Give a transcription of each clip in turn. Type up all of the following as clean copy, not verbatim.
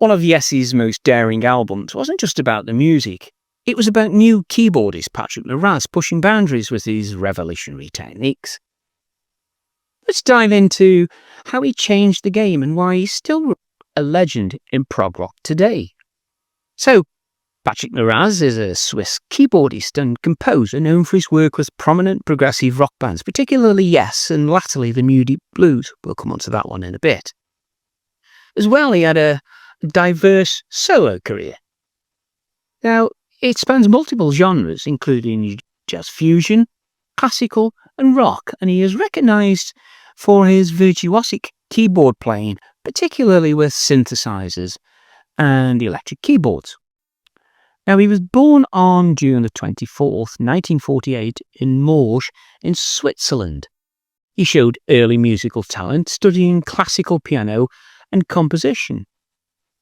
One of Yes's most daring albums wasn't just about the music. It was about new keyboardist Patrick Moraz pushing boundaries with his revolutionary techniques. Let's dive into how he changed the game and why he's still a legend in prog rock today. So, Patrick Moraz is a Swiss keyboardist and composer known for his work with prominent progressive rock bands, particularly Yes and latterly the Moody Blues. We'll come on to that one in a bit. As well, he had a diverse solo career. Now, it spans multiple genres, including jazz fusion, classical and rock, and he is recognised for his virtuosic keyboard playing, particularly with synthesizers and electric keyboards. Now, he was born on June the 24th, 1948 in Moraz in Switzerland. He showed early musical talent, studying classical piano and composition.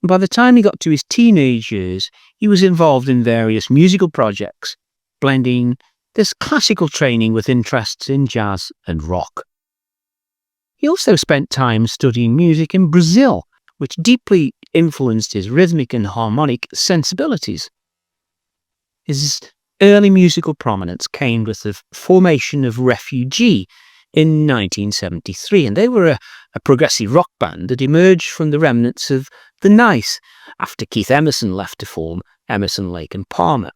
By the time he got to his teenage years, he was involved in various musical projects, blending this classical training with interests in jazz and rock. He also spent time studying music in Brazil, which deeply influenced his rhythmic and harmonic sensibilities. His early musical prominence came with the formation of Refugee in 1973, and they were a progressive rock band that emerged from the remnants of The Nice after Keith Emerson left to form Emerson, Lake and Palmer.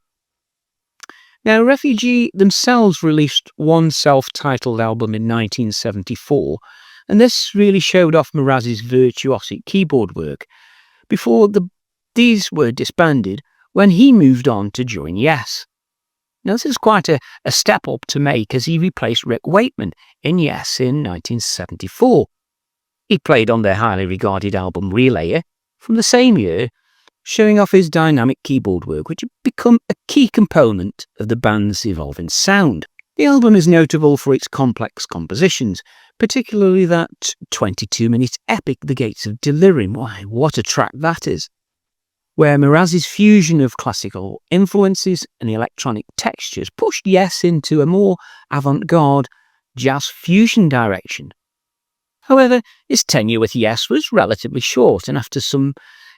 Now, Refugee themselves released one self-titled album in 1974, and this really showed off Moraz's virtuosic keyboard work before these were disbanded when he moved on to join Yes. Now, this is quite a step up to make as he replaced Rick Wakeman in Yes in 1974. He played on their highly regarded album Relayer from the same year, showing off his dynamic keyboard work, which had become a key component of the band's evolving sound. The album is notable for its complex compositions, particularly that 22-minute epic The Gates of Delirium. Why, what a track that is! Where Moraz's fusion of classical influences and electronic textures pushed Yes into a more avant-garde jazz fusion direction. However, his tenure with Yes was relatively short, and after some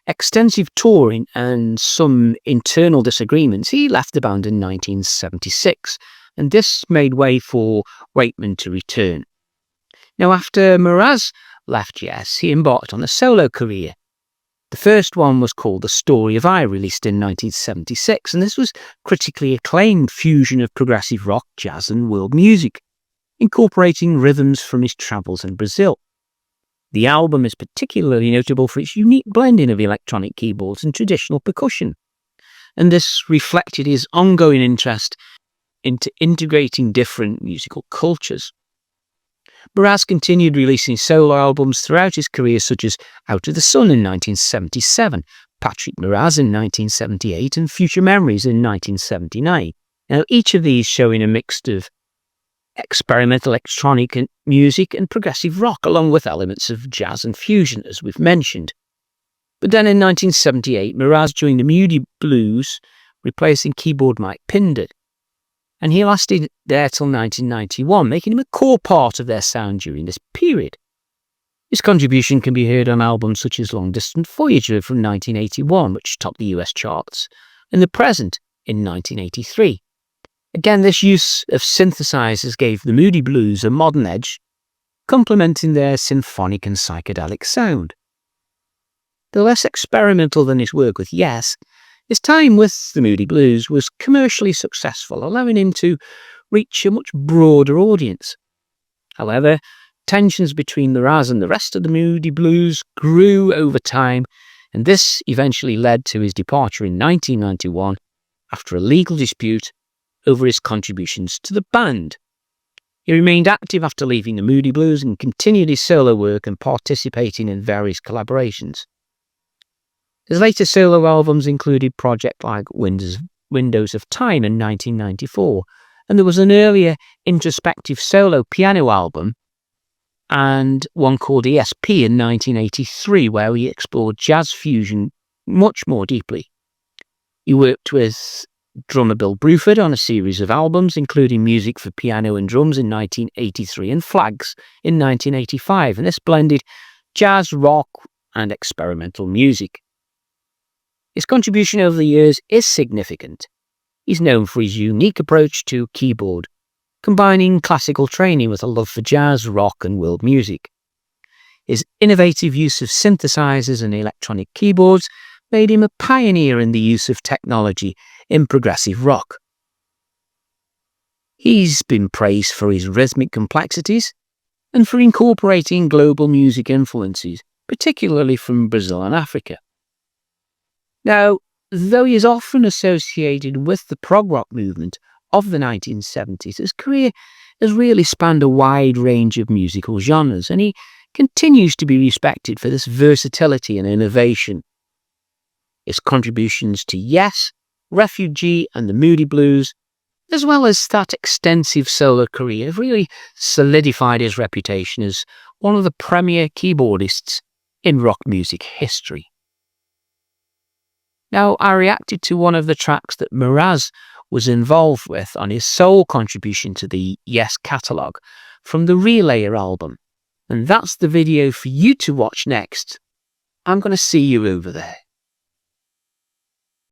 extensive touring and some internal disagreements, he left the band in 1976, and this made way for Wakeman to return. Now, after Moraz left Yes, he embarked on a solo career. The first one was called The Story of I, released in 1976, and this was critically acclaimed fusion of progressive rock, jazz and world music, incorporating rhythms from his travels in Brazil. The album is particularly notable for its unique blending of electronic keyboards and traditional percussion, and this reflected his ongoing interest into integrating different musical cultures. Moraz continued releasing solo albums throughout his career, such as Out of the Sun in 1977, Patrick Moraz in 1978, and Future Memories in 1979. Now, each of these showing a mix of experimental electronic music and progressive rock, along with elements of jazz and fusion, as we've mentioned. But then in 1978, Moraz joined the Moody Blues, replacing keyboard Mike Pinder, and he lasted there till 1991, making him a core part of their sound during this period. His contribution can be heard on albums such as Long Distant Voyager from 1981, which topped the US charts, and The Present in 1983. Again, this use of synthesizers gave the Moody Blues a modern edge, complementing their symphonic and psychedelic sound. Though less experimental than his work with Yes, his time with the Moody Blues was commercially successful, allowing him to reach a much broader audience. However, tensions between Moraz and the rest of the Moody Blues grew over time, and this eventually led to his departure in 1991 after a legal dispute over his contributions to the band. He remained active after leaving the Moody Blues and continued his solo work and participating in various collaborations. His later solo albums included projects like Windows of Time in 1994, and there was an earlier introspective solo piano album and one called ESP in 1983, where he explored jazz fusion much more deeply. He worked with drummer Bill Bruford on a series of albums, including music for piano and drums in 1983 and Flags in 1985, and this blended jazz, rock, and experimental music. His contribution over the years is significant. He's known for his unique approach to keyboard, combining classical training with a love for jazz, rock and world music. His innovative use of synthesizers and electronic keyboards made him a pioneer in the use of technology in progressive rock. He's been praised for his rhythmic complexities and for incorporating global music influences, particularly from Brazil and Africa. Now, though he is often associated with the prog rock movement of the 1970s, his career has really spanned a wide range of musical genres, and he continues to be respected for this versatility and innovation. His contributions to Yes, Refugee and the Moody Blues, as well as that extensive solo career, have really solidified his reputation as one of the premier keyboardists in rock music history. Now, I reacted to one of the tracks that Moraz was involved with on his sole contribution to the Yes catalogue from the Relayer album, and that's the video for you to watch next. I'm going to see you over there.